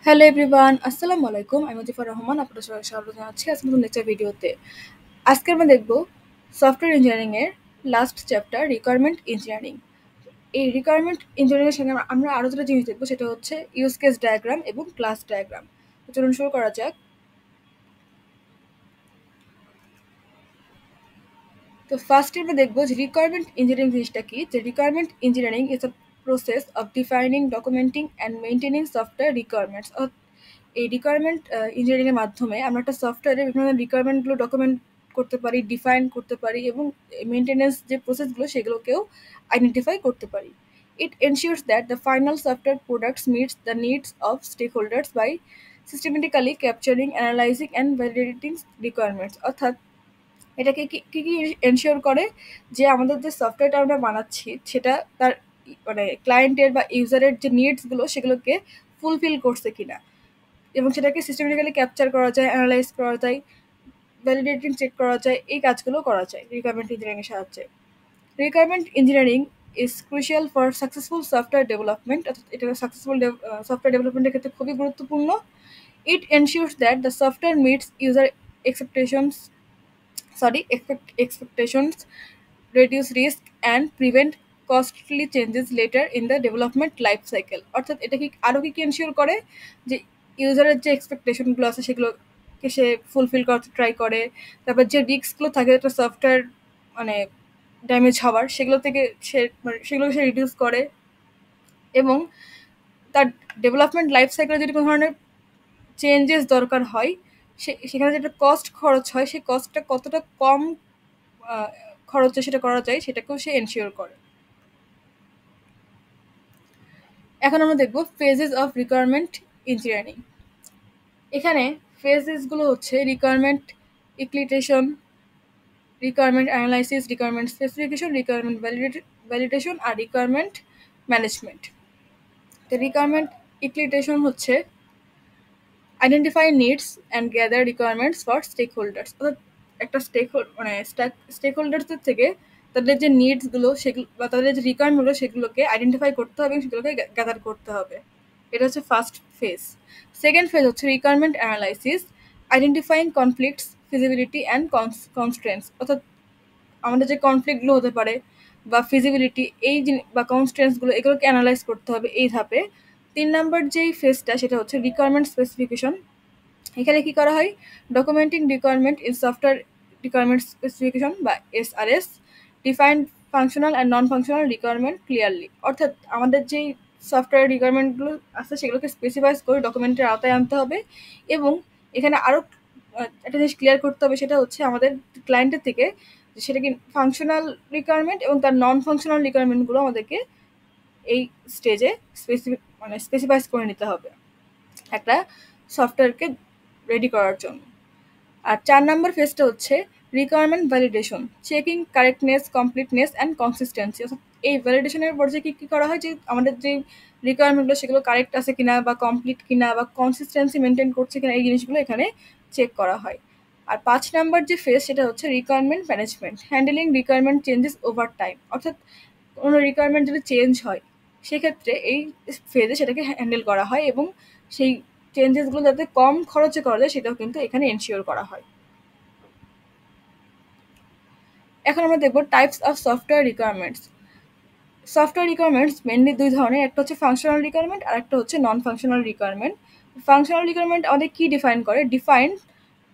Hello everyone, আসসালামু আলাইকুম। আমি মুজিবুর রহমান, আপনাদের সবাই স্বাগত জানাচ্ছি আজকে নতুন লেকচার ভিডিওতে। আজকে আমরা দেখব সফটওয়্যার ইঞ্জিনিয়ারিং এর লাস্ট চ্যাপ্টার রিকোয়ারমেন্ট ইঞ্জিনিয়ারিং। এই রিকোয়ারমেন্ট ইঞ্জিনিয়ারিং এর সঙ্গে আমরা আরো যেটা জিনিস দেখবো সেটা হচ্ছে ইউজ কেস ডায়াগ্রাম এবং ক্লাস ডায়াগ্রাম। তো চলুন শুরু করা যাক। তো ফার্স্ট আমরা দেখবো যে রিকোয়ারমেন্ট ইঞ্জিনিয়ারিং জিনিসটা কি। যে requirement engineering is a process of defining, documenting and maintaining software requirements. এই রিকোয়ারমেন্ট ইঞ্জিনিয়ারিং এর মাধ্যমে আমরা একটা সফটওয়্যারের বিভিন্ন ধরনের রিকোয়ারমেন্টগুলো ডকুমেন্ট করতে পারি, ডিফাইন করতে পারি এবং মেইনটেনেন্স যে প্রসেসগুলো সেগুলোকেও আইডেন্টিফাই করতে পারি। It ensures that the final software products meets the needs of stakeholders by systematically capturing, analysing and validating requirements. অর্থাৎ এটাকে কি কি কি এনশিওর করে যে আমাদের যে সফটওয়্যারটা আমরা বানাচ্ছি সেটা তার মানে ক্লায়েন্টের বা ইউজারের যে নিডসগুলো সেগুলোকে ফুলফিল করছে কিনা, এবং সেটাকে সিস্টেমেটিক্যালি ক্যাপচার করা যায়, অ্যানালাইজ করা যায়, ভ্যালিডেটিং চেক করা যায়, এই কাজগুলো করা যায় রিকোয়ারমেন্ট ইঞ্জিনিয়ারিংয়ের সাহায্যে। Requirement engineering is crucial for successful software development. অর্থাৎ এটা সাকসেসফুল সফটওয়্যার ডেভেলপমেন্টের ক্ষেত্রে খুবই গুরুত্বপূর্ণ। It ensures that the software meets user expectations expectations, reduce risk and prevent costly changes later in the development life cycle। অর্থাৎ এটা কি আরো কি এনশিওর করে যে ইউজারের যে এক্সপেকটেশনগুলো আছে সেগুলোকে সে ফুলফিল করতে ট্রাই করে। তারপর যে রিস্কগুলো থাকে একটা সফটওয়্যার মানে ড্যামেজ হওয়ার, সেগুলো থেকে সেগুলোকে সে রিডিউস করে। এবং তার ডেভেলপমেন্ট লাইফ সাইকেলে যদি কোনো ধরনের চেঞ্জেস দরকার হয়, সেখানে যেটা কস্ট খরচ হয় সেই কস্টটা কতটা কম আহ, খরচে সেটা করা যায় সেটাকেও সে এনশিওর করে। এখন আমরা দেখব ফেজেস অফ রিকোয়ারমেন্ট ইঞ্জিনিয়ারিং। এখানে ফেজেসগুলো হচ্ছে requirement elicitation, requirement analysis, requirement specification, requirement validation আর রিকোয়ারমেন্ট ম্যানেজমেন্ট। তো রিকোয়ারমেন্ট ইক্লিটেশন হচ্ছে identify needs and gather requirements for stakeholders. অর্থাৎ একটা স্টেক হোল্ডার্সদের থেকে তাদের যে নিডসগুলো সেগুলো বা তাদের যে রিকোয়ারমেন্টগুলো সেগুলোকে আইডেন্টিফাই করতে হবে এবং সেগুলোকে গ্যাদার করতে হবে। এটা হচ্ছে ফার্স্ট ফেজ। সেকেন্ড ফেজ হচ্ছে requirement analysis, identifying conflicts, feasibility and constraints. অর্থাৎ আমাদের যে কনফ্লিক্টগুলো হতে পারে বা ফিজিবিলিটি বা কনস্ট্রেন্টসগুলো এগুলোকে অ্যানালাইজ করতে হবে এই ধাপে। 3 নম্বর যেই ফেজটা সেটা হচ্ছে রিকোয়ারমেন্ট স্পেসিফিকেশন। এখানে কি করা হয়? Documenting requirement in software requirement specification বা SRS, define functional and non functional requirement clearly. অর্থাৎ আমাদের যেই সফটওয়্যার রিকোয়ারমেন্টগুলো আছে সেগুলোকে স্পেসিফাইজ করে ডকুমেন্টের আওতায় আনতে হবে। এবং এখানে আরও একটা জিনিস ক্লিয়ার করতে হবে, সেটা হচ্ছে আমাদের ক্লায়েন্টের থেকে যে সেটা কি ফাংশনাল রিকোয়ারমেন্ট এবং তার নন ফাংশনাল রিকোয়ারমেন্টগুলো আমাদেরকে এই স্টেজে স্পেসিফাইজ করে নিতে হবে একটা সফটওয়্যারকে রেডি করার জন্য। আর 4 নম্বর ফেজটা হচ্ছে requirement validation, checking correctness, completeness and consistency. অর্থাৎ এই ভ্যালিডেশনের পর্যায়ে কী কী করা হয় যে আমাদের যে রিকোয়ারমেন্টগুলো সেগুলো কারেক্ট আছে কিনা বা কমপ্লিট কিনা বা কনসিস্টেন্সি মেনটেন করছে কিনা, এই জিনিসগুলো এখানে চেক করা হয়। আর 5 নম্বর যে ফেজ সেটা হচ্ছে requirement management, handling requirement changes over time. অর্থাৎ কোনো রিকোয়ারমেন্ট যদি চেঞ্জ হয় সেক্ষেত্রে এই ফেজে সেটাকে হ্যান্ডেল করা হয় এবং সেই চেঞ্জেসগুলো যাতে কম খরচে করা যায় সেটাও কিন্তু এখানে এনশিওর করা হয়। এখন আমরা দেখব types of software requirements. Software requirements mainly 2 ধরনের, একটা হচ্ছে ফাংশনাল রিকোয়ারমেন্ট আর একটা হচ্ছে নন ফাংশনাল রিকোয়ারমেন্ট। ফাংশনাল রিকোয়ারমেন্ট আমাদের কি ডিফাইন করে? Define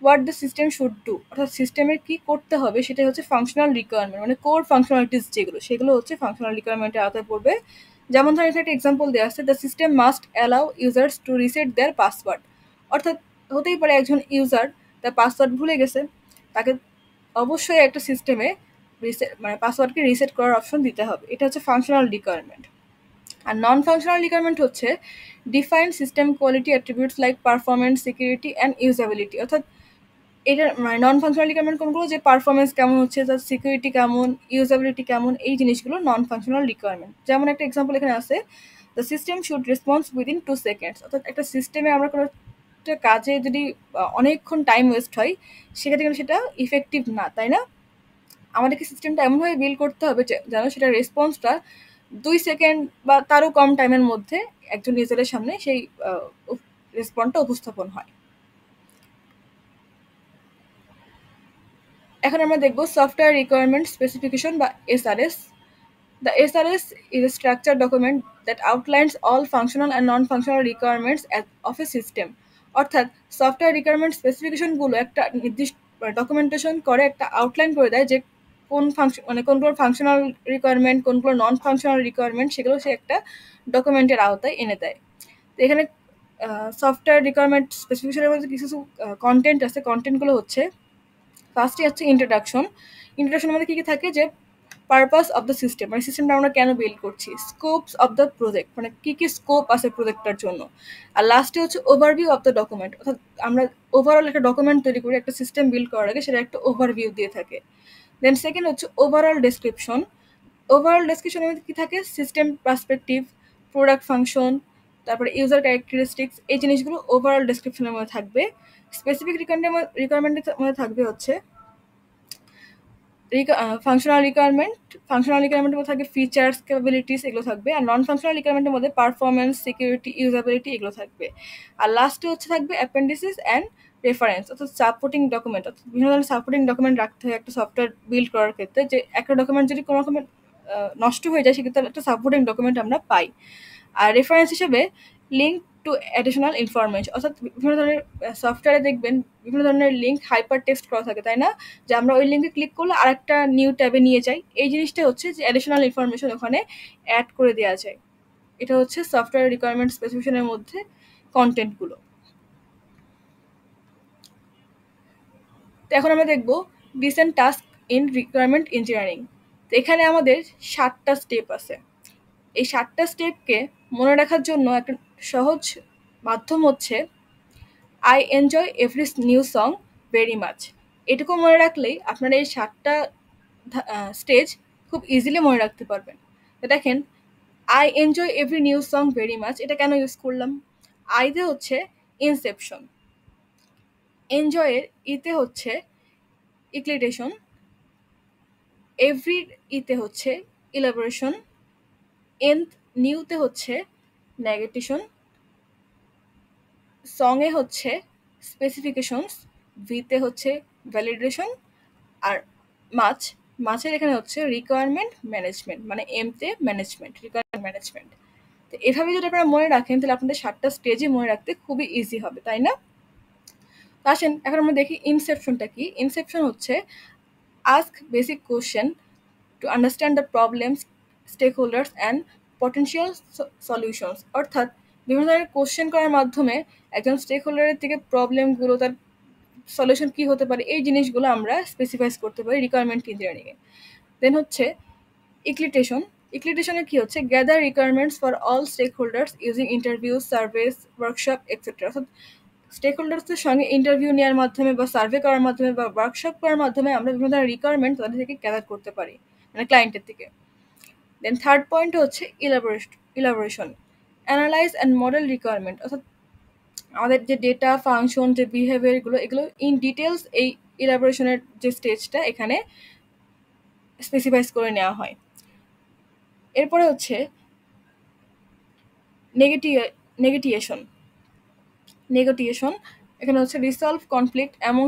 what the system should do. অর্থাৎ সিস্টেমের কি করতে হবে সেটা হচ্ছে ফাংশনাল রিকোয়ারমেন্ট, মানে কোর ফাংশনালিটিস যেগুলো সেগুলো হচ্ছে ফাংশনাল রিকোয়ারমেন্টের আওতায় পড়বে। যেমন ধরেন এখানে একটা এক্সাম্পল দেওয়া আছে, the system must allow users to reset their password. অর্থাৎ হতেই পারে একজন ইউজার তার পাসওয়ার্ড ভুলে গেছে, তাকে অবশ্যই একটা সিস্টেমে পাসওয়ার্ডকে রিসেট করার অপশন দিতে হবে। এটা হচ্ছে ফাংশনাল রিকোয়ারমেন্ট। আর নন ফাংশনাল রিকোয়ারমেন্ট হচ্ছে define system quality attributes like performance, security and usability. অর্থাৎ এটা নন ফাংশনাল রিকোয়ারমেন্ট কোনগুলো? যে পারফরমেন্স কেমন হচ্ছে, তার সিকিউরিটি কেমন, ইউজাবিলিটি কেমন, এই জিনিসগুলো নন ফাংশনাল রিকোয়ারমেন্ট। যেমন একটা এক্সাম্পল এখানে আছে, the system should response within 2 seconds. অর্থাৎ একটা সিস্টেমে আমরা কোনো একটা কাজে যদি অনেকক্ষণ টাইম ওয়েস্ট হয় সেক্ষেত্রে কিন্তু সেটা ইফেক্টিভ না, তাই না? আমাদেরকে সিস্টেমটা এমনভাবে বিল্ড করতে হবে যেন সেটা রেসপন্সটা 2 সেকেন্ড বা তারও কম টাইমের মধ্যে একজন ইউজারের সামনে সেই রেসপন্সটা উপস্থাপন হয়। এখন আমরা দেখব সফটওয়্যার রিকোয়ারমেন্ট স্পেসিফিকেশন বা SRS. The SRS is a structured document that outlines all functional and non-functional requirements of a system. অর্থাৎ সফটওয়্যার রিকোয়ারমেন্ট স্পেসিফিকেশনগুলো একটা নির্দিষ্ট ডকুমেন্টেশন করে একটা আউটলাইন করে দেয় যে কোন ফাংশন মানে কোনগুলো ফাংশনাল রিকোয়ারমেন্ট কোনগুলো নন ফাংশনাল রিকোয়ারমেন্ট সেগুলো সে একটা ডকুমেন্টের আওতায় এনে দেয়। তো এখানে সফটওয়্যার রিকোয়ারমেন্ট স্পেসিফিকেশনের মধ্যে কিছু কন্টেন্ট আছে। কন্টেন্টগুলো হচ্ছে ফার্স্টে হচ্ছে ইন্ট্রোডাকশন। ইন্ট্রোডাকশনের মধ্যে কী কী থাকে যে পারপাস অফ দ্য সিস্টেম মানে সিস্টেমটা আমরা কেন বিল্ড করছি, স্কোপস অফ দ্য প্রজেক্ট মানে কী কী স্কোপ আছে প্রজেক্টটার জন্য, আর লাস্টে হচ্ছে ওভারভিউ অফ দ্য ডকুমেন্ট অর্থাৎ আমরা ওভারঅল একটা ডকুমেন্ট তৈরি করি একটা সিস্টেম বিল্ড করার আগে সেটা একটা ওভারভিউ দিয়ে থাকে। দেন সেকেন্ড হচ্ছে ওভারঅল ডেসক্রিপশন। ওভারঅল ডেসক্রিপশনের মধ্যে কী থাকে সিস্টেম পার্সপেক্টিভ, প্রোডাক্ট ফাংশন, তারপরে ইউজার ক্যারেক্টারিস্টিক্স, এই জিনিসগুলো ওভারঅল ডেসক্রিপশনের মধ্যে থাকবে। স্পেসিফিক রিকোয়ারমেন্টের মধ্যে থাকবে হচ্ছে ফাংশনাল রিকোয়ারমেন্টের মধ্যে থাকবে ফিচার্স ক্যাপাবিলিটিস এগুলো থাকবে, আর নন ফাংশনাল রিকোয়ারমেন্টের মধ্যে পারফরমেন্স সিকিউরিটি ইউজাবিলিটি এগুলো থাকবে। আর লাস্টে হচ্ছে থাকবে অ্যাপেন্ডিসিস অ্যান্ড রেফারেন্স অর্থাৎ সাপোর্টিং ডকুমেন্ট অর্থাৎ বিভিন্ন ধরনের সাপোর্টিং ডকুমেন্ট রাখতে হয় একটা সফটওয়্যার বিল্ড করার ক্ষেত্রে, যে একটা ডকুমেন্ট যদি কোনো রকমের নষ্ট হয়ে যায় সেক্ষেত্রে একটা সাপোর্টিং ডকুমেন্ট আমরা পাই। আর রেফারেন্স হিসেবে লিঙ্ক টু অ্যাডিশনাল ইনফরমেশন অর্থাৎ বিভিন্ন ধরনের সফটওয়্যারে দেখবেন বিভিন্ন ধরনের লিঙ্ক হাইপার টেক্সট করা থাকে তাই না, যে আমরা ওই লিঙ্কে ক্লিক করলে আরেকটা নিউ ট্যাবে নিয়ে যাই, এই জিনিসটা হচ্ছে যে অ্যাডিশনাল ইনফরমেশন ওখানে অ্যাড করে দেওয়া যায়। এটা হচ্ছে সফটওয়্যার রিকোয়ারমেন্ট স্পেসিফিকেশনের মধ্যে কন্টেন্টগুলো। তো এখন আমরা দেখব recent task in requirement engineering. তো এখানে আমাদের 7টা স্টেপ আছে। এই 7টা স্টেপকে মনে রাখার জন্য একটা সহজ মাধ্যম হচ্ছে I enjoy every new song very much. এটুকু মনে রাখলেই আপনারা এই 7টা স্টেজ খুব ইজিলি মনে রাখতে পারবেন। তো দেখেন I enjoy every new song very much এটা কেন ইউজ করলাম? আইতে হচ্ছে ইনসেপশন, এনজয়ের ইতে হচ্ছে ইক্লিটেশন, এভরি ইতে হচ্ছে ইলাবোরেশন, এন্থ নিউতে হচ্ছে নেগেটেশন, সঙে হচ্ছে স্পেসিফিকেশনস, ভিতে হচ্ছে ভ্যালিডেশন, আর মাছের এখানে হচ্ছে রিকোয়ারমেন্ট ম্যানেজমেন্ট মানে এমতে ম্যানেজমেন্ট রিকোয়ারমেন্ট ম্যানেজমেন্ট। তো এভাবে যদি আপনারা মনে রাখেন তাহলে আপনাদের 7টা স্টেজে মনে রাখতে খুবই ইজি হবে তাই না? আসেন এখন আমরা দেখি ইনসেপশনটা কি। ইনসেপশন হচ্ছে ask basic question to understand the problems stakeholders and potential solutions অর্থাৎ বিভিন্ন ধরনের কোশ্চেন করার মাধ্যমে একজন স্টেক হোল্ডারের থেকে প্রবলেমগুলো তার সলিউশন কী হতে পারে এই জিনিসগুলো আমরা স্পেসিফাইজ করতে পারি রিকোয়ারমেন্ট ইঞ্জিনিয়ারিংয়ে। দেন হচ্ছে ইক্লিটেশনে কী হচ্ছে gather requirements for all stakeholders using interview surveys workshop etcetera অর্থাৎ স্টেক হোল্ডার্সদের সঙ্গে ইন্টারভিউ নেওয়ার মাধ্যমে বা সার্ভে করার মাধ্যমে বা ওয়ার্কশপ করার মাধ্যমে আমরা বিভিন্ন ধরনের রিকোয়ারমেন্ট তাদের থেকে গ্যাদার করতে পারি মানে ক্লায়েন্টের থেকে। দেন থার্ড পয়েন্ট হচ্ছে elaboration analyse and model requirement অর্থাৎ আমাদের যে ডেটা ফাংশন যে বিহেভিয়ারগুলো এগুলো ইন ডিটেলস এই ইলাবোরেশনের যে স্টেজটা এখানে স্পেসিফাইজ করে নেওয়া হয়। এরপরে হচ্ছে নেগোটিয়েশন এখানে হচ্ছে resolve conflict among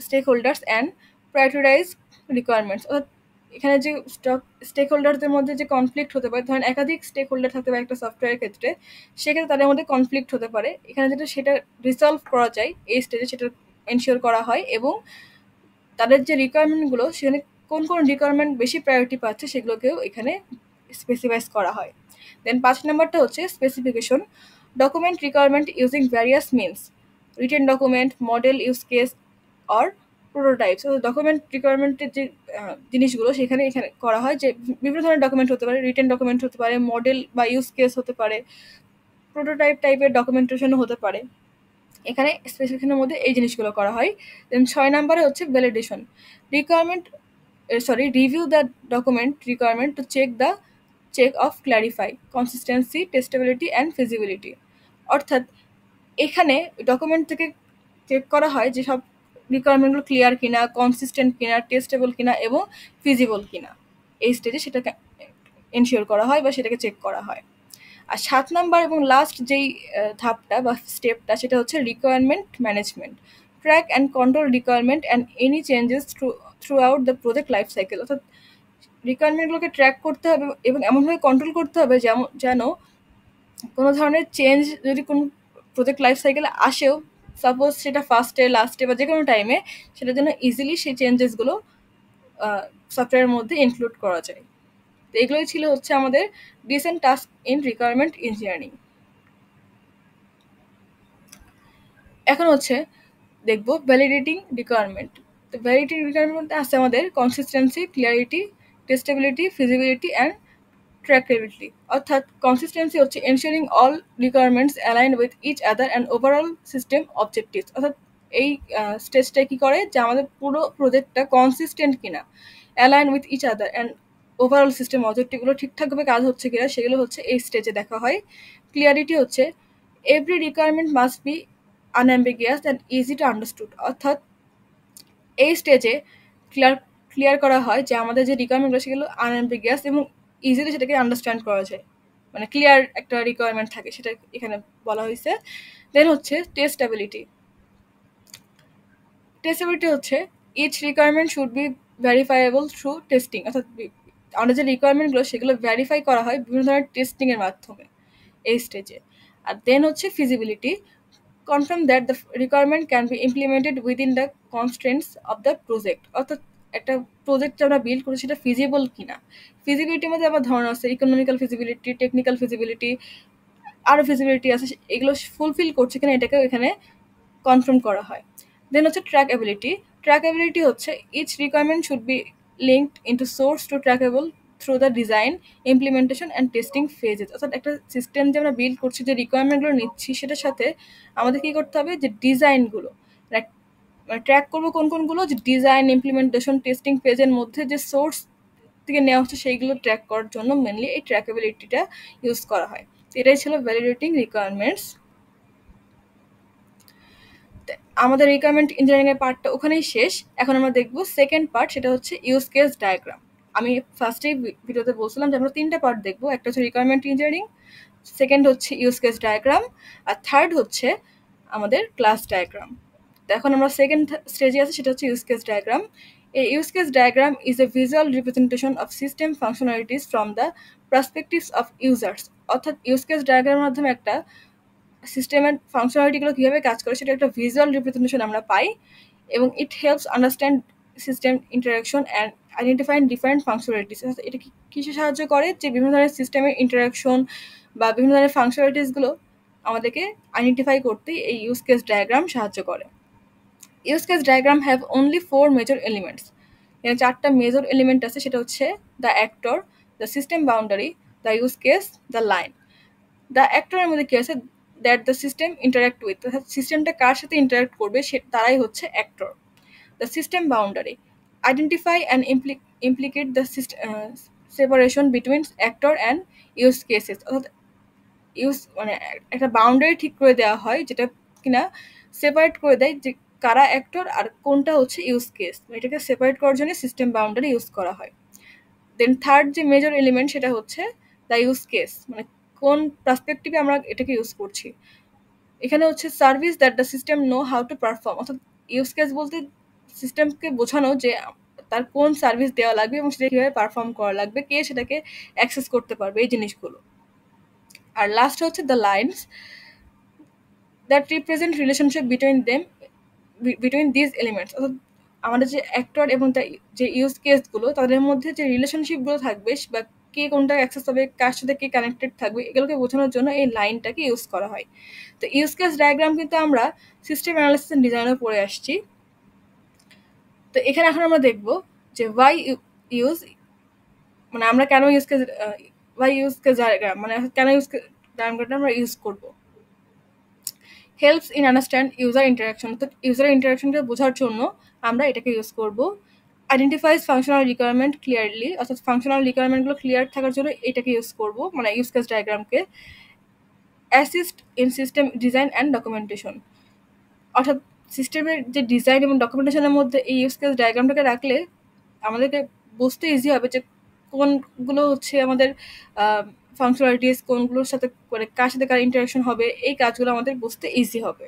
stakeholders and prioritise requirements অর্থাৎ এখানে যে স্টেক হোল্ডারদের মধ্যে যে কনফ্লিক্ট হতে পারে ধরেন একাধিক স্টেক হোল্ডার থাকতে পারে একটা সফটওয়্যারের ক্ষেত্রে, সেক্ষেত্রে তাদের মধ্যে কনফ্লিক্ট হতে পারে, এখানে যেটা সেটা রিসলভ করা যায় এই স্টেজে সেটা এনশিওর করা হয় এবং তাদের যে রিকোয়ারমেন্টগুলো সেখানে কোন কোন রিকোয়ারমেন্ট বেশি প্রায়োরিটি পাচ্ছে সেগুলোকেও এখানে স্পেসিফাইজ করা হয়। দেন 5 নাম্বারটা হচ্ছে specification document requirement using various means written document model use case or prototypes document রিকোয়ারমেন্টের যে জিনিসগুলো সেখানে এখানে করা হয় যে বিভিন্ন ধরনের ডকুমেন্ট হতে পারে, রিটেন ডকুমেন্ট হতে পারে, মডেল বা ইউজ কেস হতে পারে, প্রোটোটাইপ টাইপের ডকুমেন্টেশনও হতে পারে, এখানে স্পেসিফিকেশনের মধ্যে এই জিনিসগুলো করা হয়। দেন 6 নাম্বারে হচ্ছে validation review the document requirement to check of clarify consistency testability and feasibility অর্থাৎ এখানে ডকুমেন্ট থেকে চেক করা হয় যে সব রিকোয়ারমেন্টগুলো ক্লিয়ার কিনা, কনসিস্টেন্ট কিনা, টেস্টেবল কিনা এবং ফিজিবল কিনা, এই স্টেজে সেটাকে এনশিওর করা হয় বা সেটাকে চেক করা হয়। আর ৭ নাম্বার এবং লাস্ট যেই ধাপটা বা স্টেপটা সেটা হচ্ছে requirement management. Track and control requirement and any changes through out the project life cycle. অর্থাৎ রিকোয়ারমেন্টগুলোকে ট্র্যাক করতে হবে এবং এমনভাবে কন্ট্রোল করতে হবে যেন কোনো ধরনের চেঞ্জ যদি কোনো প্রজেক্ট লাইফ সাইকেলে আসেও, সাপোজ সেটা ফার্স্টে, লাস্টে বা যেকোনো টাইমে, সেটার জন্য ইজিলি সেই চেঞ্জেসগুলো সফটওয়্যারের মধ্যে ইনক্লুড করা যায়। তো এগুলোই ছিল হচ্ছে আমাদের recent task in requirement engineering. এখন হচ্ছে দেখব ভ্যালিডেটিং রিকোয়ারমেন্ট। তো ভ্যালিডেটিং রিকোয়ারমেন্ট আছে আমাদের consistency, clarity, testability, feasibility and traceability. অর্থাৎ কনসিস্টেন্সি হচ্ছে ensuring all requirements align with each other and overall system objectives. অর্থাৎ এই স্টেজটা কি করে যে আমাদের পুরো প্রজেক্টটা কনসিস্টেন্ট কিনা, align with each other and overall system অবজেক্টিভগুলো ঠিকঠাকভাবে কাজ হচ্ছে কিনা সেগুলো হচ্ছে এই স্টেজে দেখা হয়। ক্লিয়ারিটি হচ্ছে every requirement must be unambiguous and easy to understood. অর্থাৎ এই স্টেজে ক্লিয়ার ক্লিয়ার করা হয় যে আমাদের যে রিকোয়ারমেন্টগুলো সেগুলো আনঅ্যাম্বিগিয়াস এবং ইজিলি সেটাকে আন্ডারস্ট্যান্ড করা যায়, মানে ক্লিয়ার একটা রিকোয়ারমেন্ট থাকে, সেটা এখানে বলা হয়েছে। দেন হচ্ছে টেস্টেবিলিটি। টেস্টেবিলিটি হচ্ছে each requirement should be verifiable through testing. অর্থাৎ আমাদের যে রিকোয়ারমেন্টগুলো সেগুলো ভেরিফাই করা হয় বিভিন্ন ধরনের টেস্টিংয়ের মাধ্যমে এই স্টেজে। আর দেন হচ্ছে feasibility, confirm that the requirement can be implemented within the constraints of the project। অর্থাৎ একটা প্রজেক্ট আমরা বিল্ড করি সেটা ফিজিবল কিনা। ফিজিবিলিটির মধ্যে আবার ধরন আছে, ইকোনমিক্যাল ফিজিবিলিটি, টেকনিক্যাল ফিজিবিলিটি, আরও ফিজিবিলিটি আছে, এগুলো ফুলফিল করছে কিনা এটাকেও এখানে কনফার্ম করা হয়। দেন হচ্ছে ট্র্যাকএবিলিটি। ট্র্যাকএবিলিটি হচ্ছে each requirement should be linked into source to trackable through the design, implementation and testing phases. অর্থাৎ একটা সিস্টেম যে আমরা বিল্ড করছি, যে রিকোয়ারমেন্টগুলো নিচ্ছি, সেটার সাথে আমাদের কী করতে হবে, যে ডিজাইনগুলো মানে ট্র্যাক করবো কোনগুলো, যে ডিজাইন, ইমপ্লিমেন্টেশন, টেস্টিং ফেজের মধ্যে যে সোর্স থেকে নেওয়া হচ্ছে সেইগুলো ট্র্যাক করার জন্য মেনলি এই ট্র্যাকেবিলিটিটা ইউজ করা হয়। তো এটাই ছিল ভ্যালিডেটিং রিকোয়ারমেন্টস। আমাদের রিকোয়ারমেন্ট ইঞ্জিনিয়ারিংয়ের পার্টটা ওখানেই শেষ। এখন আমরা দেখবো সেকেন্ড পার্ট, সেটা হচ্ছে ইউজ কেস ডায়াগ্রাম। আমি ফার্স্টেই ভিডিওতে বলছিলাম যে আমরা 3টা পার্ট দেখবো। একটা হচ্ছে রিকোয়ারমেন্ট ইঞ্জিনিয়ারিং, সেকেন্ড হচ্ছে ইউজ কেস ডায়াগ্রাম, আর থার্ড হচ্ছে আমাদের ক্লাস ডায়াগ্রাম। তো এখন আমরা সেকেন্ড স্টেজে আছি, সেটা হচ্ছে use case diagram. A use case diagram is a visual representation of system functionalities from the perspectives of users। অর্থাৎ ইউজ কেস ডায়াগ্রামের মাধ্যমে একটা সিস্টেমের ফাংশনালিটিগুলো কীভাবে কাজ করে সেটা একটা ভিজুয়াল রিপ্রেজেন্টেশন আমরা পাই, এবং it helps understand system interaction and identifying different functionalities. এটা কিসে সাহায্য করে, যে বিভিন্ন ধরনের সিস্টেমের ইন্টারাকশন বা বিভিন্ন ধরনের ফাংশনালিটিসগুলো আমাদেরকে আইডেন্টিফাই করতে এই ইউজ কেস ডায়াগ্রাম সাহায্য করে। Use case diagram have only 4 major elements. এখানে 4টা মেজর এলিমেন্ট আছে, সেটা হচ্ছে the actor, the system boundary, the use case, the line. The অ্যাক্টরের মধ্যে কী আছে, that the system interact with, অর্থাৎ সিস্টেমটা কার সাথে ইন্টারাক্ট করবে সে তারাই হচ্ছে actor. The system boundary, identify and implicate the separation between actor and use cases. অর্থাৎ মানে একটা বাউন্ডারি ঠিক করে দেওয়া হয় যেটা কিনা সেপারেট করে দেয় যে কারা অ্যাক্টর আর কোনটা হচ্ছে ইউজ কেস। এটাকে সেপারেট করার জন্য সিস্টেম বাউন্ডারি ইউজ করা হয়। দেন থার্ড যে মেজর এলিমেন্ট সেটা হচ্ছে দ্য ইউজ কেস, মানে কোন পার্সপেক্টিভে আমরা এটাকে ইউজ করছি। এখানে হচ্ছে service that the system know how to perform. অর্থাৎ ইউজ কেস বলতে সিস্টেমকে বোঝানো যে তার কোন সার্ভিস দেওয়া লাগবে এবং সেটা কীভাবে পারফর্ম করা লাগবে, কে সেটাকে অ্যাক্সেস করতে পারবে, এই জিনিসগুলো। আর লাস্ট হচ্ছে the lines that represent relationship between these elements. অর্থাৎ আমাদের যে অ্যাক্টর এবং যে ইউজ কেসগুলো তাদের মধ্যে যে রিলেশনশিপগুলো থাকবে বা কে কোনটা অ্যাক্সেস হবে, কার সাথে কে কানেক্টেড থাকবে, এগুলোকে বোঝানোর জন্য এই লাইনটাকে ইউজ করা হয়। তো ইউজ কেস ডায়াগ্রাম কিন্তু আমরা সিস্টেম অ্যানালিসিস এন্ড ডিজাইনেও পড়ে আসছি। তো এখানে এখন আমরা দেখব যে ওয়াই ইউজ, মানে আমরা কেন ইউজ কেস ডায়াগ্রাম, মানে কেন ইউজ ডায়াগ্রামটা আমরা ইউজ করব। Helps in understand user interaction, অর্থাৎ ইউজার ইন্টারাকশনকে বোঝার জন্য আমরা এটাকে ইউজ করব। আইডেন্টিফাইজ ফাংশনাল রিকোয়ারমেন্ট ক্লিয়ারলি, অর্থাৎ ফাংশনাল রিকোয়ারমেন্টগুলো ক্লিয়ার থাকার জন্য এটাকে ইউজ করব, মানে ইউজ কেস ডায়াগ্রামকে। Assist in system design and documentation, অর্থাৎ সিস্টেমের যে ডিজাইন এবং ডকুমেন্টেশনের মধ্যে এই ইউজ কেস ডায়াগ্রামটাকে রাখলে আমাদেরকে বুঝতে ইজি হবে যে কোনগুলো হচ্ছে আমাদের ফাংশনালিটিস কোনগুলোর সাথে করে কার সাথে কার ইন্টারাকশন হবে, এই কাজগুলো আমাদের বুঝতে ইজি হবে।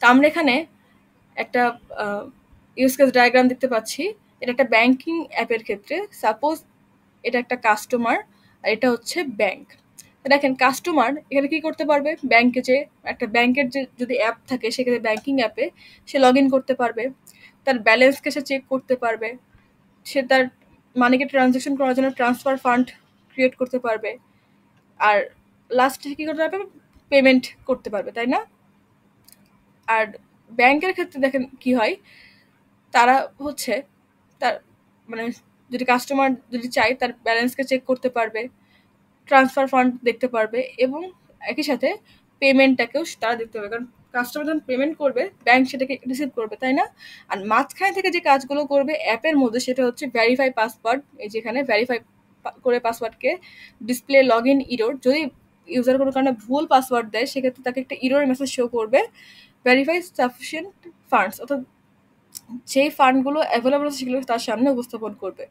তো আমরা এখানে একটা ইউজ কেস ডায়াগ্রাম দেখতে পাচ্ছি। এটা একটা ব্যাংকিং অ্যাপের ক্ষেত্রে। সাপোজ এটা একটা কাস্টমার আর এটা হচ্ছে ব্যাংক। দেখেন কাস্টমার এখানে কি করতে পারবে, ব্যাংকে যে একটা ব্যাংকের যে যদি অ্যাপ থাকে সেক্ষেত্রে ব্যাংকিং অ্যাপে সে লগ ইন করতে পারবে, তার ব্যালেন্সকে সে চেক করতে পারবে, সে তার মানিকে ট্রানজ্যাকশন করার জন্য ট্রান্সফার ফান্ড ক্রিয়েট করতে পারবে, আর লাস্টে কি করতে পারবে, পেমেন্ট করতে পারবে, তাই না? আর ব্যাংকের ক্ষেত্রে দেখেন কি হয়, তারা হচ্ছে তার মানে যদি কাস্টমার যদি চায় তার ব্যালেন্সকে চেক করতে পারবে, ট্রান্সফার ফান্ড দেখতে পারবে এবং একই সাথে পেমেন্টটাকেও তারা দেখতে পারবে, কারণ কাস্টমার যখন পেমেন্ট করবে ব্যাংক সেটাকে রিসিভ করবে, তাই না? আর মাঝখানে থেকে যে কাজগুলো করবে অ্যাপের মধ্যে সেটা হচ্ছে ভেরিফাই পাসওয়ার্ড। এই যেখানে ভেরিফাই করে পাসওয়ার্ডকে ডিসপ্লে লগ ইন ইরোর, যদি ইউজার কোনো কারণে ভুল পাসওয়ার্ড দেয় সেক্ষেত্রে তাকে একটা ইরোর মেসেজ শো করবে, ভেরিফাই সাফিসিয়েন্ট ফান্ডস, অর্থাৎ যেই ফান্ডগুলো অ্যাভেলেবল আছে সেগুলো তার সামনে উপস্থাপন করবে।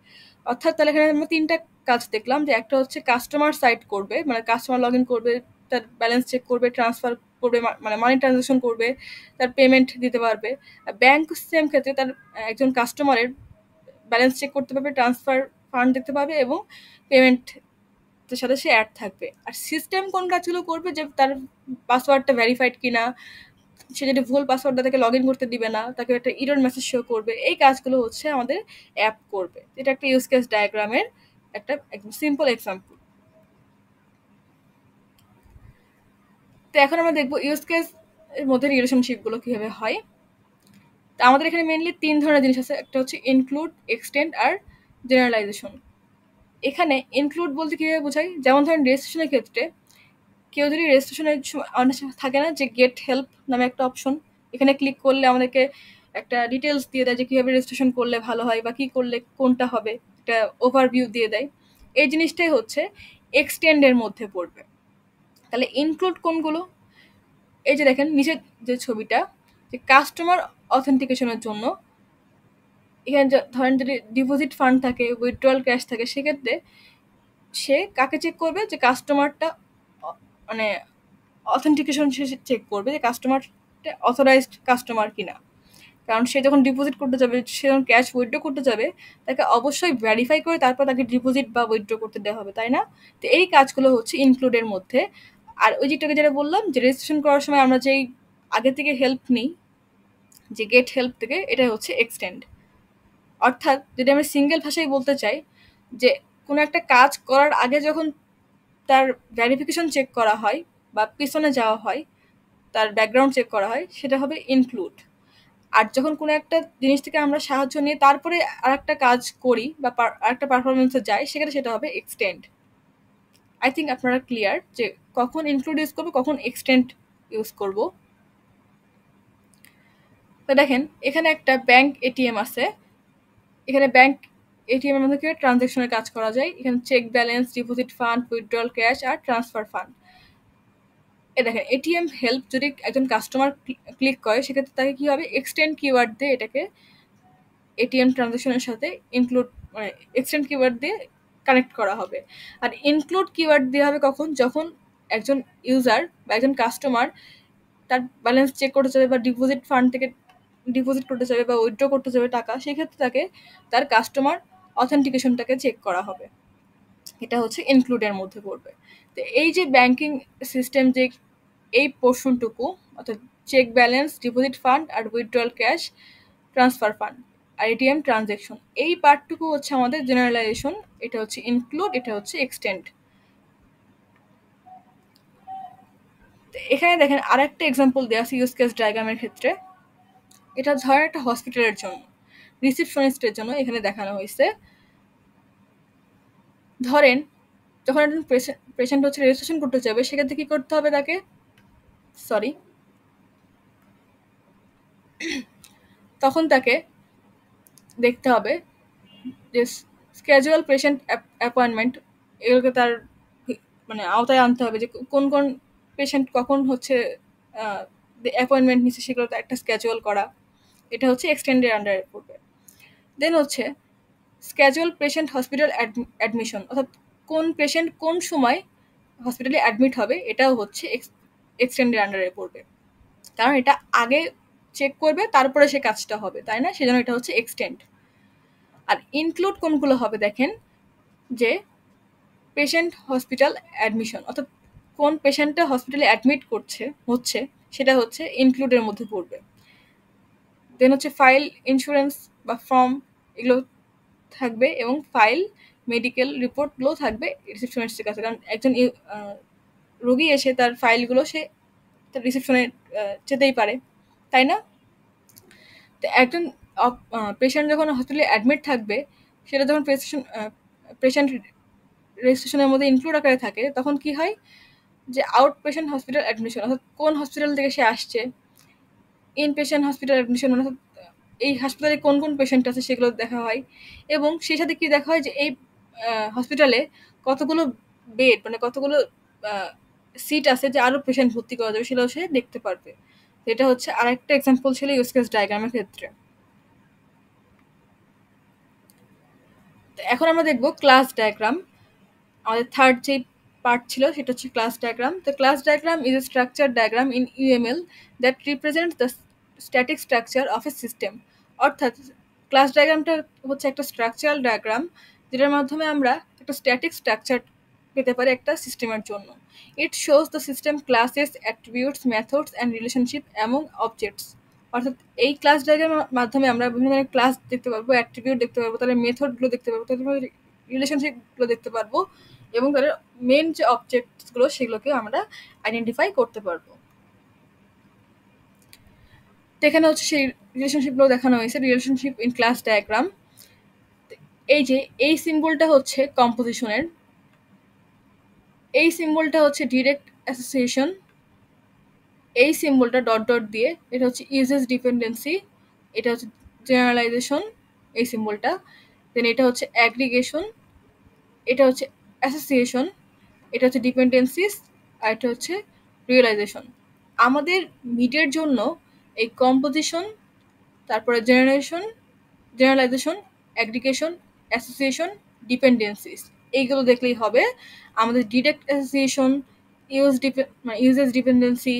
অর্থাৎ তাহলে এখানে আমরা ৩ টা কাজ দেখলাম, যে একটা হচ্ছে কাস্টমার সাইড করবে, মানে কাস্টমার লগ ইন করবে, তার ব্যালেন্স চেক করবে, ট্রান্সফার করবে, মানে মানি ট্রানজাকশন করবে, তার পেমেন্ট দিতে পারবে। আর ব্যাংক সেম ক্ষেত্রে তার একজন কাস্টমারের ব্যালেন্স চেক করতে পারবে, ট্রান্সফার ফান্ড দেখতে পাবে এবং পেমেন্ট সাথে সে অ্যাড থাকবে। আর সিস্টেম কোন কাজগুলো করবে, যে তার পাসওয়ার্ডটা ভেরিফাইড কিনা, সে যদি ভুল পাসওয়ার্ড দেয় তাকে লগ ইন করতে দিবে না, তাকে একটা ইরর মেসেজ শো করবে, এই কাজগুলো হচ্ছে আমাদের অ্যাপ করবে। এটা একটা ইউজ কেস ডায়াগ্রামের একটা একদম সিম্পল এক্সাম্পল। তো এখন আমরা দেখবো ইউজ কেস এর মধ্যে রিলেশনশিপগুলো কিভাবে হয়। তো আমাদের এখানে মেইনলি ৩ ধরনের জিনিস আছে, একটা হচ্ছে ইনক্লুড, এক্সটেন্ড আর জেনারেলাইজেশন। এখানে ইনক্লুড বলতে কিভাবে বোঝাই, যেমন ধরেন রেজিস্ট্রেশনের ক্ষেত্রে কেউ যদি রেজিস্ট্রেশনের অনেক সময় থাকে না যে গেট হেল্প নামে একটা অপশন, এখানে ক্লিক করলে আমাদেরকে একটা ডিটেলস দিয়ে দেয় যে কীভাবে রেজিস্ট্রেশন করলে ভালো হয় বা কী করলে কোনটা হবে, একটা ওভারভিউ দিয়ে দেয়। এই জিনিসটাই হচ্ছে এক্সটেন্ডের মধ্যে পড়বে। তাহলে ইনক্লুড কোনগুলো, এই যে দেখেন নিচের যে ছবিটা, যে কাস্টমার অথেন্টিকেশনের জন্য এখানে ধরেন যদি ডিপোজিট ফান্ড থাকে, উইথড্রয়াল ক্যাশ থাকে, সেক্ষেত্রে সে কাকে চেক করবে, যে কাস্টমারটা মানে অথেন্টিকেশন সে চেক করবে যে কাস্টমারটা অথরাইজড কাস্টমার কিনা। কারণ সে যখন ডিপোজিট করতে যাবে, সে যখন ক্যাশ উইথড্র করতে যাবে, তাকে অবশ্যই ভেরিফাই করে তারপর তাকে ডিপোজিট বা উইথড্র করতে দেওয়া হবে, তাই না? তো এই কাজগুলো হচ্ছে ইনক্লুডের মধ্যে। আর ওই যেটাকে যেটা বললাম যে রেজিস্ট্রেশন করার সময় আমরা যেই আগে থেকে হেল্প নিই, যে গেট হেল্প থেকে, এটা হচ্ছে এক্সটেন্ড। অর্থাৎ যদি আমি সিঙ্গেল ভাষায় বলতে চাই, যে কোনো একটা কাজ করার আগে যখন তার ভেরিফিকেশন চেক করা হয় বা পিছনে যাওয়া হয়, তার ব্যাকগ্রাউন্ড চেক করা হয়, সেটা হবে ইনক্লুড। আর যখন কোনো একটা জিনিস থেকে আমরা সাহায্য নিয়ে তারপরে আরেকটা কাজ করি বা আরেকটা পারফরমেন্সে যাই, সেখানে সেটা হবে এক্সটেন্ড। আই থিঙ্ক আপনারা ক্লিয়ার যে কখন ইনক্লুড ইউজ করবো, কখন এক্সটেন্ড ইউজ করব। তো দেখেন এখানে একটা ব্যাংক এটিএম আছে। এখানে ব্যাংক এটিএম এর মধ্যে কি ট্রানজ্যাকশনের কাজ করা যায়, এখানে check balance, deposit fund, withdrawal cash আর ট্রান্সফার ফান্ড। দেখেন এটিএম হেল্প যদি একজন কাস্টমার ক্লিক করে, সেক্ষেত্রে তাকে কি হবে, এক্সটেন্ড কিওয়ার্ড দিয়ে এটাকে এটিএম ট্রানজ্যাকশনের সাথে ইনক্লুড, মানে এক্সটেন্ড কিওয়ার্ড দিয়ে কানেক্ট করা হবে। আর ইনক্লুড কিওয়ার্ড দেওয়া হবে কখন, যখন একজন ইউজার বা একজন কাস্টমার তার ব্যালেন্স চেক করতে যাবে বা ডিপোজিট ফান্ড থেকে ডিপোজিট করতে যাবে বা উইথড্র করতে যাবে টাকা, সেক্ষেত্রে তাকে তার কাস্টমার অথেন্টিকেশনটাকে চেক করা হবে। এটা হচ্ছে ইনক্লুডের মধ্যে পড়বে। তো এই যে ব্যাংকিং সিস্টেম, যে এই পোর্শনটুকু, অর্থাৎ চেক ব্যালেন্স, ডিপোজিট ফান্ড আর উইথড্রয়াল ক্যাশ, ট্রান্সফার ফান্ড আর এটিএম ট্রানজ্যাকশন, এই পার্টটুকু হচ্ছে আমাদের জেনারেলাইজেশন। এটা হচ্ছে ইনক্লুড, এটা হচ্ছে এক্সটেন্ড। এখানে দেখেন আরেকটা এক্সাম্পল দেওয়া আছে ইউজ কেস ডায়াগ্রামের ক্ষেত্রে। এটা ধরেন একটা হসপিটালের জন্য, রিসিপশনিস্টের জন্য এখানে দেখানো হয়েছে। ধরেন যখন একজন পেশেন্ট হচ্ছে রেজিস্ট্রেশন করতে যাবে, সেক্ষেত্রে কি করতে হবে, তাকে সরি তখন তাকে দেখতে হবে যে স্ক্যাজুয়াল পেশেন্ট অ্যাপয়েন্টমেন্ট, এগুলোকে তার মানে আওতায় আনতে হবে, যে কোন কোন পেশেন্ট কখন হচ্ছে অ্যাপয়েন্টমেন্ট নিচ্ছে, সেগুলো একটা স্ক্যাজুয়াল করা। এটা হচ্ছে এক্সটেন্ডের আন্ডারে পড়বে। দেন হচ্ছে স্ক্যাজুয়াল পেশেন্ট হসপিটাল অ্যাডমিশন, অর্থাৎ কোন পেশেন্ট কোন সময় হসপিটালে অ্যাডমিট হবে এটাও হচ্ছে এক্সটেন্ডের আন্ডারে পড়বে, কারণ এটা আগে চেক করবে তারপরে সে কাজটা হবে, তাই না? সেজন্য এটা হচ্ছে এক্সটেন্ড। আর ইনক্লুড কোনগুলো হবে দেখেন, যে পেশেন্ট হসপিটাল অ্যাডমিশন, অর্থাৎ কোন পেশেন্টটা হসপিটালে অ্যাডমিট হচ্ছে সেটা হচ্ছে ইনক্লুডের মধ্যে পড়বে। দেন হচ্ছে ফাইল, ইন্স্যুরেন্স বা ফর্ম এগুলো থাকবে, এবং ফাইল, মেডিকেল রিপোর্টগুলো থাকবে রিসেপশনিস্টের কাছে, কারণ একজন রোগী এসে তার ফাইলগুলো সে তার রিসেপশনে যেতেই পারে, তাই না? তো একজন পেশেন্ট যখন হসপিটালে অ্যাডমিট থাকবে, সেটা যখন পেশেন্ট রেজিস্ট্রেশনের মধ্যে ইনক্লুড আকারে থাকে, তখন কি হয় যে আউট পেশেন্ট হসপিটাল অ্যাডমিশন, অর্থাৎ কোন হসপিটাল থেকে সে আসছে, ইন পেশেন্ট হসপিটাল অ্যাডমিশন মানে এই হাসপাতালে কোন কোন পেশেন্ট আছে সেগুলো দেখা হয়, এবং সেই সাথে কি দেখা হয় যে এই হসপিটালে কতগুলো বেড মানে কতগুলো সিট আছে যে আরো পেশেন্ট ভর্তি করা যাবে সেটাও সে দেখতে পারবে। এটা হচ্ছে আরেকটা এক্সাম্পল ছিল ইউজ কেস ডায়াগ্রামের ক্ষেত্রে। তো এখন আমরা দেখব ক্লাস ডায়াগ্রাম। আমাদের থার্ড যে পার্ট ছিল সেটা হচ্ছে class diagram. The class diagram is a structure diagram in UML that represents the static structure of a system. অর্থাৎ ক্লাস ডায়াগ্রামটা হচ্ছে একটা স্ট্রাকচারাল ডায়াগ্রাম, যেটার মাধ্যমে আমরা একটা স্ট্যাটিক স্ট্রাকচার পেতে পারি একটা সিস্টেমের জন্য। It shows the system classes, attributes, methods and relationship among objects. অর্থাৎ এই ক্লাস ডায়াগ্রামের মাধ্যমে আমরা বিভিন্ন ধরনের ক্লাস দেখতে পারবো, অ্যাট্রিবিউট দেখতে পারবো, তাদের মেথডগুলো দেখতে পারবো, তাদের রিলেশনশিপগুলো দেখতে পারবো, এবং তাদের মেন যে অবজেক্টসগুলো সেগুলোকে আমরা আইডেন্টিফাই করতে পারবো। তো এখানে হচ্ছে সেই রিলেশনশিপগুলো দেখানো হয়েছে, রিলেশনশিপ ইন ক্লাস ডায়াগ্রাম। এই যে এই সিম্বলটা হচ্ছে কম্পোজিশনের, এই সিম্বলটা হচ্ছে ডিরেক্ট অ্যাসোসিয়েশন, এই সিম্বলটা ডট ডট দিয়ে এটা হচ্ছে ইউজেস ডিপেন্ডেন্সি, এটা হচ্ছে জেনারেলাইজেশন এই সিম্বলটা, দেন এটা হচ্ছে অ্যাগ্রিগেশন, এটা হচ্ছে অ্যাসোসিয়েশন, এটা হচ্ছে ডিপেন্ডেন্সিস, আর এটা হচ্ছে রিয়েলাইজেশন। আমাদের মিডের জন্য এই কম্পোজিশন, তারপরে জেনারেলাইজেশন, অ্যাগ্রিগেশন, অ্যাসোসিয়েশন, ডিপেন্ডেন্সিস এইগুলো দেখলেই হবে। আমাদের direct association, uses dependency,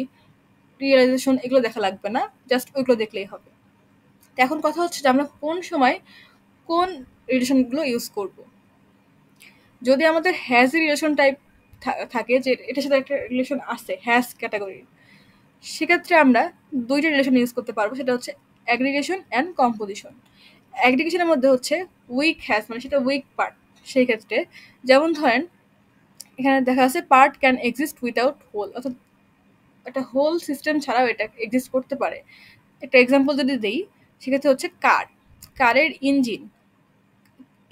realization এগুলো দেখা লাগবে না, জাস্ট ওইগুলো দেখলেই হবে। তো এখন কথা হচ্ছে যে আমরা কোন সময় কোন রিলেশনগুলো ইউজ করব। যদি আমাদের হ্যাজ রিলেশন টাইপ থাকে, যে এটার সাথে একটা রিলেশন আছে হ্যাজ ক্যাটাগরির, সেক্ষেত্রে আমরা দুইটা রিলেশন ইউজ করতে পারবো, সেটা হচ্ছে অ্যাগ্রিগেশন অ্যান্ড কম্পোজিশন। অ্যাগ্রিগেশনের মধ্যে হচ্ছে উইক হ্যাজ মানে সেটা উইক পার্ট, সেই ক্ষেত্রে যেমন ধরেন এখানে দেখা আছে part can exist without whole, অর্থাৎ একটা হোল সিস্টেম ছাড়াও এটা এক্সিস্ট করতে পারে। একটা এক্সাম্পল যদি দিই, সেক্ষেত্রে হচ্ছে কারের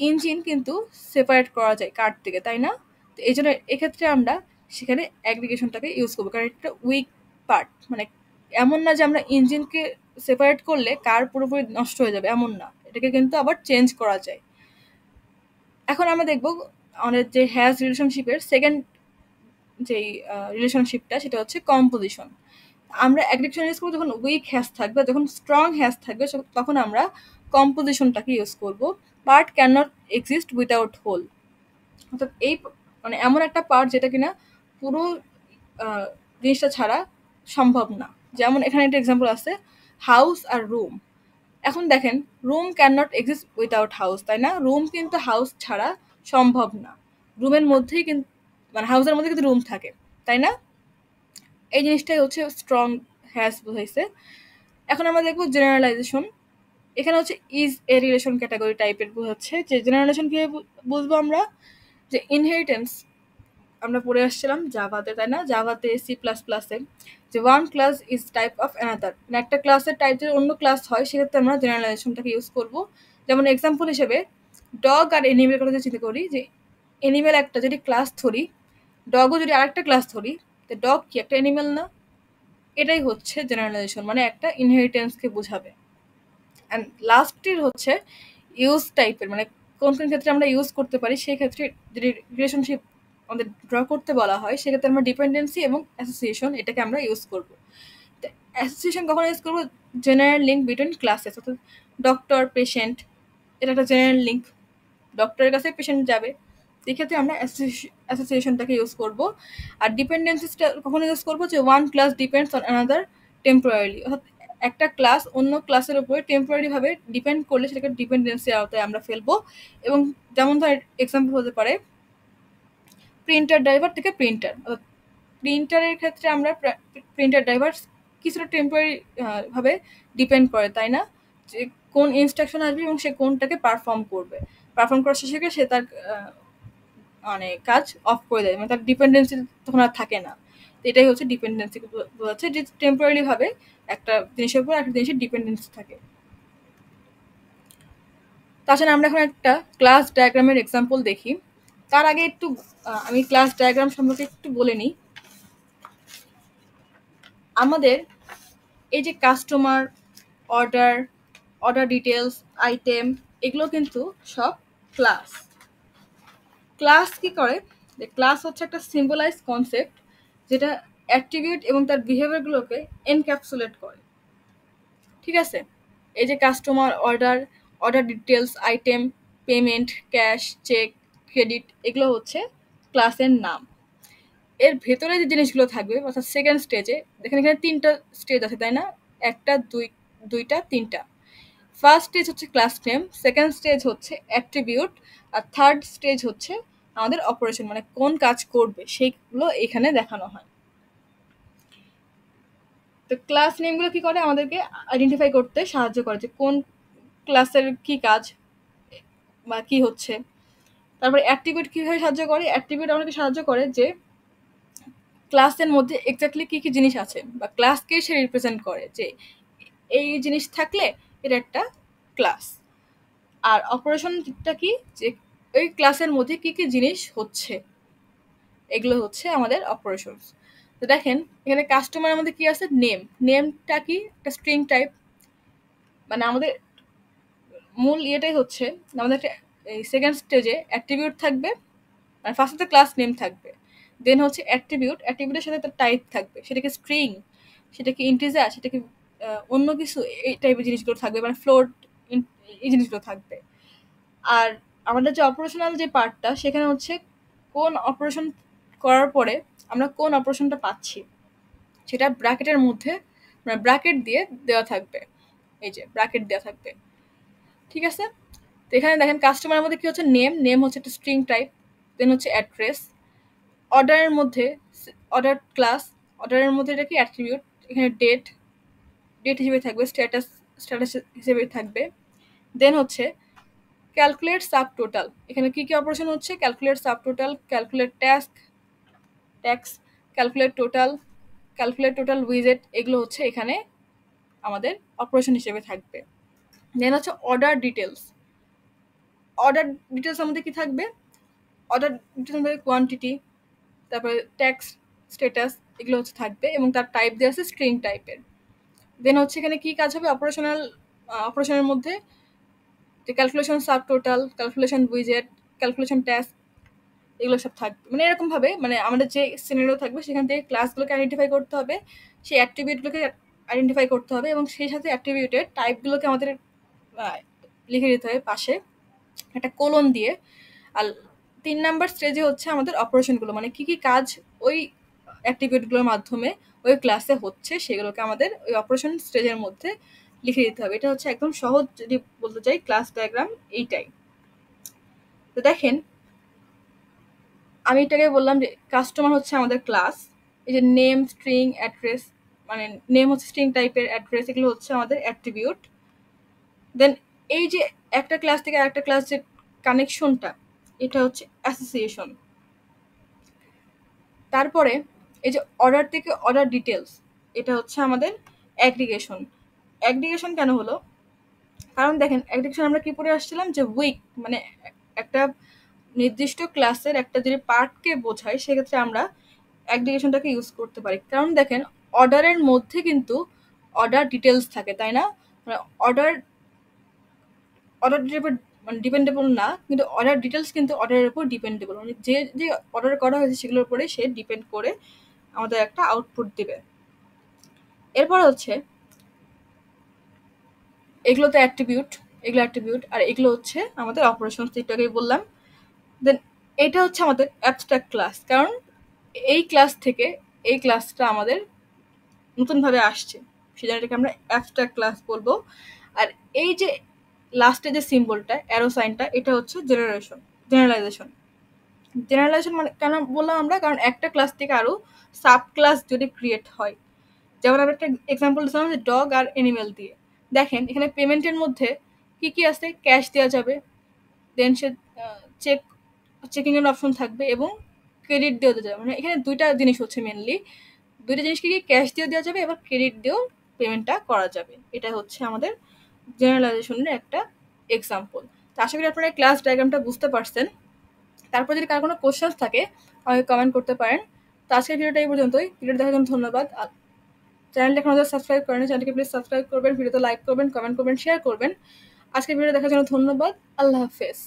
ইঞ্জিন কিন্তু সেপারেট করা যায় কার থেকে, তাই না? তো এই জন্য এক্ষেত্রে আমরা সেখানে অ্যাগ্রিগেশনটাকে ইউজ করবো, কারণ এটা উইক পার্ট, মানে এমন না যে আমরা ইঞ্জিনকে সেপারেট করলে কার পুরোপুরি নষ্ট হয়ে যাবে, এমন না, এটাকে কিন্তু আবার চেঞ্জ করা যায়। এখন আমরা দেখব আমাদের যে হ্যাজ রিলেশনশিপের সেকেন্ড যেই রিলেশনশিপটা সেটা হচ্ছে কম্পোজিশন। আমরা অ্যাগ্রিগেশন ইউজ করবো যখন উইক হ্যাজ থাকবে, যখন স্ট্রং হ্যাজ থাকবে তখন আমরা কম্পোজিশনটাকে ইউজ করব। Part can not exist without whole, অর্থাৎ এই মানে এমন একটা পার্ট যেটা কিনা পুরো জিনিসটা ছাড়া সম্ভব না। যেমন এখানে একটা এক্সাম্পল আছে, হাউস আর রুম। এখন দেখেন room can not exist without house, তাই না? রুম কিন্তু হাউস ছাড়া সম্ভব না, রুমের মধ্যেই কিন্তু মানে হাউসের মধ্যে কিন্তু রুম থাকে, তাই না? এই জিনিসটাই হচ্ছে স্ট্রং হ্যাজ বোঝাইছে। এখন আমরা দেখবো জেনারেলাইজেশন। এখানে হচ্ছে ইজ এ রিলেশন ক্যাটাগরি টাইপের বোঝাচ্ছে। যে জেনারেলাইজেশন কীভাবে বুঝবো আমরা, যে ইনহেরিটেন্স আমরা পড়ে আসছিলাম জাভাতে, তাই না? জাভাতে সি প্লাস প্লাসে যে one class is type of another, মানে একটা ক্লাসের টাইপ যদি অন্য ক্লাস হয় সেক্ষেত্রে আমরা জেনারেলাইজেশনটাকে ইউজ করব। যেমন এক্সাম্পল হিসেবে ডগ আর এনিমেল কথা যদি চিন্তা করি, যে এনিমেল একটা যদি ক্লাস ধরি, ডগও যদি আরেকটা ক্লাস ধরি, তো ডগ কি একটা এনিমেল না? এটাই হচ্ছে জেনারেলাইজেশন, মানে একটা ইনহেরিটেন্সকে বোঝাবে। অ্যান্ড লাস্টটির হচ্ছে ইউজ টাইপের, মানে কোন কোন ক্ষেত্রে আমরা ইউজ করতে পারি, সেই ক্ষেত্রে যদি রিলেশনশিপ আমাদের ড্র করতে বলা হয় সেক্ষেত্রে আমরা ডিপেন্ডেন্সি এবং অ্যাসোসিয়েশন এটাকে আমরা ইউজ করবো। তো অ্যাসোসিয়েশন কখন ইউজ করবো? জেনারেল লিঙ্ক বিটুইন ক্লাসেস, অর্থাৎ ডক্টর পেশেন্ট, এটা একটা জেনারেল লিঙ্ক, ডক্টরের কাছে পেশেন্ট যাবে, এক্ষেত্রে আমরা অ্যাসোসিয়েশনটাকে ইউজ করব। আর ডিপেন্ডেন্সিসটা কখনো ইউজ করব যে one class depends on another temporarily, অর্থাৎ একটা ক্লাস অন্য ক্লাসের উপরে টেম্পোরারি ভাবে ডিপেন্ড করলে সেটাকে ডিপেন্ডেন্সির আওতায় আমরা ফেলবো। এবং যেমন ধর এক্সাম্পল হতে পারে প্রিন্টার ড্রাইভার থেকে প্রিন্টার, প্রিন্টারের ক্ষেত্রে আমরা প্রিন্টার ড্রাইভার কিছুটা টেম্পোরারি ভাবে ডিপেন্ড করে, তাই না? যে কোন ইনস্ট্রাকশন আসবে এবং সে কোনটাকে পারফর্ম করবে, পারফর্ম করার শেষে গিয়ে সে তার মানে কাজ অফ করে দেয়, মানে তার ডিপেন্ডেন্সি তখন আর থাকে না। তো এটাই হচ্ছে ডিপেন্ডেন্সি বোঝাচ্ছে, যে টেম্পোরারি ভাবে একটা জিনিসের উপর একটা জিনিসের ডিপেন্ডেন্সি থাকে। তাছাড়া আমরা এখন একটা ক্লাস ডায়াগ্রামের এক্সাম্পল দেখি। তার আগে একটু আমি ক্লাস ডায়াগ্রাম সম্পর্কে একটু বলে নিই। আমাদের এই যে customer, order, order details, item, এগুলো কিন্তু সব ক্লাস। ক্লাস কি করে, যে ক্লাস হচ্ছে একটা সিম্বলাইজ কনসেপ্ট যেটা অ্যাট্রিবিউট এবং তার বিহেভিয়ারগুলোকে এনক্যাপসুলেট করে। ঠিক আছে? এই যে customer, order, order details, item, payment, cash, cheque, credit, এগুলো হচ্ছে ক্লাসের নাম। এর ভেতরে যে জিনিসগুলো থাকবে অর্থাৎ সেকেন্ড স্টেজে, দেখেন এখানে তিনটা স্টেজ আছে তাই না, একটা দুইটা তিনটা। ফার্স্ট স্টেজ হচ্ছে ক্লাস নেম, সেকেন্ড স্টেজ হচ্ছে অ্যাট্রিবিউট, আর থার্ড স্টেজ হচ্ছে আমাদের অপারেশন, মানে কোন কাজ করবে সেইগুলো এখানে দেখানো হয়। তো ক্লাস নেমগুলো কি করে, আমাদেরকে আইডেন্টিফাই করতে সাহায্য করে যে কোন ক্লাসের কি কাজ বা কি হচ্ছে। তারপরে অ্যাট্রিবিউট কিভাবে সাহায্য করে, অ্যাট্রিবিউট আমাদেরকে সাহায্য করে যে ক্লাসের মধ্যে এক্স্যাক্টলি কি কি জিনিস আছে বা ক্লাসকে সে রিপ্রেজেন্ট করে, যে এই জিনিস থাকলে এটা একটা ক্লাস। আর অপারেশনটা কি, যে ওই ক্লাসের মধ্যে কি কি জিনিস হচ্ছে, এগুলো হচ্ছে আমাদের অপারেশনস। তো দেখেন এখানে কাস্টমারের মধ্যে কি আছে, নেম। নেমটা কি, একটা স্ট্রিং টাইপ, মানে আমাদের মূল ইয়েটাই হচ্ছে আমাদের এই সেকেন্ড স্টেজে অ্যাট্রিবিউট থাকবে, মানে ফার্স্টে ক্লাস নেম থাকবে, দেন হচ্ছে অ্যাট্রিবিউট, অ্যাট্রিবিউটের সাথে তার টাইপ থাকবে, সেটা কি স্ট্রিং, সেটা কি ইন্টিজার, সেটা কি অন্য কিছু, এই টাইপের জিনিসগুলো থাকবে, মানে ফ্লোট, এই জিনিসগুলো থাকবে। আর আমাদের যে অপারেশনাল যে পার্টটা, সেখানে হচ্ছে কোন অপারেশন করার পরে আমরা কোন অপারেশনটা পাচ্ছি সেটা ব্র্যাকেটের মধ্যে, মানে ব্র্যাকেট দিয়ে দেওয়া থাকবে, এই যে ব্র্যাকেট দেওয়া থাকবে। ঠিক আছে? তো এখানে দেখেন কাস্টমারের মধ্যে কি হচ্ছে, নেম। নেম হচ্ছে একটা স্ট্রিং টাইপ, দেন হচ্ছে অ্যাড্রেস। অর্ডারের মধ্যে অর্ডার ক্লাস, অর্ডারের মধ্যে এটা কি অ্যাট্রিবিউট, এখানে ডেট, ডেট হিসেবে থাকবে, স্ট্যাটাস, স্ট্যাটাস হিসেবে থাকবে। দেন হচ্ছে ক্যালকুলেট সাব টোটাল, এখানে কি কি অপারেশন হচ্ছে, calculate subtotal, calculate task, tax, calculate total, calculate total উইজেট, এগুলো হচ্ছে এখানে আমাদের অপারেশন হিসেবে থাকবে। দেন হচ্ছে অর্ডার ডিটেলস। অর্ডার ডিটেলস আমাদের কি থাকবে, অর্ডার ডিটেলস আমাদের কোয়ান্টিটি, তারপরে ট্যাক্স, স্ট্যাটাস, এগুলো হচ্ছে থাকবে এবং তার টাইপ দেওয়া আছে স্ট্রিং টাইপের। দেন হচ্ছে এখানে কি কাজ হবে, অপারেশনের মধ্যে যে ক্যালকুলেশন সাব টোটাল, ক্যালকুলেশন উইজেট, ক্যালকুলেশন টাস্ক, এগুলো সব থাকবে। মানে এরকমভাবে, মানে আমাদের যে সিনারিও থাকবে সেখান থেকে ক্লাসগুলোকে আইডেন্টিফাই করতে হবে, সেই অ্যাট্রিবিউটগুলোকে আইডেন্টিফাই করতে হবে এবং সেই সাথে অ্যাট্রিবিউটের টাইপগুলোকে আমাদের লিখে দিতে হবে পাশে একটা কোলন দিয়ে। আর ৩ নাম্বার স্টেজে হচ্ছে আমাদের অপারেশনগুলো, মানে কি কি কাজ ওই অ্যাট্রিবিউটগুলোর মাধ্যমে ওই ক্লাসে হচ্ছে সেগুলোকে আমাদের ওই অপারেশন স্টেজের মধ্যে লিখে দিতে হবে। এটা হচ্ছে একদম সহজ যদি বলতে চাই ক্লাস ডায়াগ্রাম এইটাই। তো দেখেন আমি এটাকে বললাম যে কাস্টমার হচ্ছে আমাদের ক্লাস, এই যে নেম, স্ট্রিং, অ্যাড্রেস, মানে নেম হচ্ছে স্ট্রিং টাইপের, অ্যাড্রেস এগুলো হচ্ছে আমাদের অ্যাট্রিবিউট। দেন এই যে একটা ক্লাস থেকে আরেকটা ক্লাস যে কানেকশনটা, এটা হচ্ছে অ্যাসোসিয়েশন। তারপরে এই যে অর্ডার থেকে অর্ডার ডিটেলস, এটা হচ্ছে আমাদের অ্যাগ্রিগেশন। অ্যাগ্রিগেশন কেন হলো, কারণ দেখেন অ্যাগ্রিগেশন আমরা কি পড়ে আসছিলাম, যে উইক মানে একটা নির্দিষ্ট ক্লাসের একটা যদি পার্টকে বোঝায় সেক্ষেত্রে আমরা অ্যাগ্রিগেশনটাকে ইউজ করতে পারি। কারণ দেখেন অর্ডারের মধ্যে কিন্তু অর্ডার ডিটেলস থাকে, তাই না? মানে অর্ডার অর্ডার মানে ডিপেন্ডেবল না, কিন্তু অর্ডার ডিটেলস কিন্তু অর্ডারের উপর ডিপেন্ডেবল, মানে যে যে অর্ডার করা হয়েছে সেগুলোর উপরে সে ডিপেন্ড করে আমাদের একটা আউটপুট দিবে। এরপর হচ্ছে এগুলো তো অ্যাট্রিবিউট, এগুলো অ্যাট্রিবিউট, আর এগুলো হচ্ছে আমাদের অপারেশন, একটু আগেই বললাম। দেন এটা হচ্ছে আমাদের অ্যাবস্ট্রাক্ট ক্লাস, কারণ এই ক্লাস থেকে এই ক্লাসটা আমাদের নতুনভাবে আসছে, সেজন্য এটাকে আমরা অ্যাবস্ট্রাক্ট ক্লাস বলবো। আর এই যে লাস্টে যে সিম্বলটা অ্যারো সাইনটা, এটা হচ্ছে জেনারেলাইজেশন। জেনারেলাইজেশন মানে কেন বললাম আমরা, কারণ একটা ক্লাস থেকে আরো সাব ক্লাস যদি ক্রিয়েট হয়, যেমন আমরা একটা এক্সাম্পল দিচ্ছিলাম যে ডগ আর অ্যানিমেল দিয়ে। দেখেন এখানে পেমেন্টের মধ্যে কি কি আছে, ক্যাশ দেওয়া যাবে, দেন সে চেক চেকিং এর অপশন থাকবে এবং ক্রেডিট দিয়েও দেওয়া যাবে। মানে এখানে দুইটা জিনিস হচ্ছে মেনলি, দুইটা জিনিসকে কি ক্যাশ দিয়ে দেওয়া যাবে এবার ক্রেডিট দিয়েও পেমেন্টটা করা যাবে। এটা হচ্ছে আমাদের জেনারেলাইজেশনের একটা এক্সাম্পল। তো আশা করি আপনারা ক্লাস ডায়াগ্রামটা বুঝতে পারছেন। তারপর যদি কার কোনো কোশ্চেন থাকে আমাকে কমেন্ট করতে পারেন। তো আজকের ভিডিওটা এই পর্যন্তই। ভিডিও দেখার জন্য ধন্যবাদ। চ্যানেলটা এখন সাবস্ক্রাইব করেন, চ্যানেলকে প্লিজ সাবস্ক্রাইব করবেন, ভিডিওতে লাইক করবেন, কমেন্ট করবেন, শেয়ার করবেন। আজকের ভিডিও দেখার জন্য ধন্যবাদ। আল্লাহ হাফেজ।